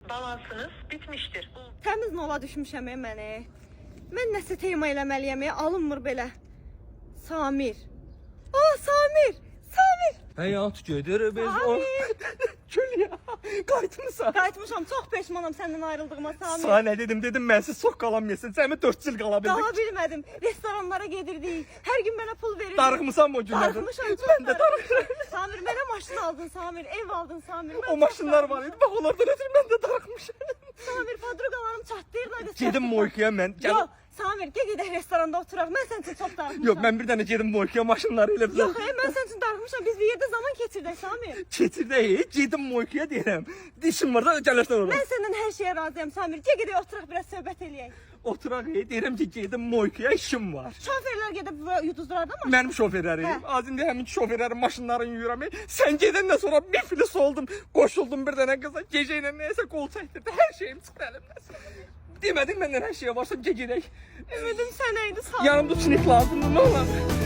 Balansınız bitmiştir. Təmiz nola düşmüşəm mənə. Mən nəsə tema eləməliyəm, alınmır belə. Samir. Samir. Samir. Həyat gedir biz o. Gül ya. Qayıtmısan. Qayıtmışam, çox peşmanam səndən ayrıldığıma Samir. Sana ne dedim mən siz çox qalamıyorsun. Cəmi 4 il qala bildik. Qala bilmədim. Restoranlara gedirdik. Hər gün mənə pul verirdin. Darıxmısan mı o günlərdə? Darıxmışam, çox Mən də darıxmışam. Samir, mənə maşın aldın Samir, ev aldın Samir. Mən O çox maşınlar var darıxmışam. idi. Bax onlardan ötürü mən də darıxmışam. Samir, padruqalarım çatlayırlar. Gedim Moykiyə mən. Yox, Samir, gedək restoranda oturaq. Mən sənin üçün çox darıxmışam. Yox, mən bir dənə gedim Moykiyə maşınları ilə bizə. Yox, mən sənin üçün darıxmışam. Biz bir yerdə zaman keçirdək Samir. Keçirdək, gedim Moykiyə deyirəm. Dişim var da gəlirsən ora. Mən səndən hər şeyə razıyam Samir. Gedək oturaq biraz söhbət eləyək. Oturaq, deyirəm ki, gedim Moykiyə işim var. Şoferlər gedib yuduzlardan mı? Mənim şoferlərim. Hə. Az indi həmin şoferlərin maşınlarını yuyuram. Sən gedəndən sonra bir filis oldum. Qoşuldum bir dənə qıza. Gecə ilə nəyəsə qol çəkdirdi. Hər şeyim çıxdı əlimdən. Demədin məndən hər şeyə varsa gedək. Ümidim sənə idi Samir. Yanımda çinik lazımdır, nə olar?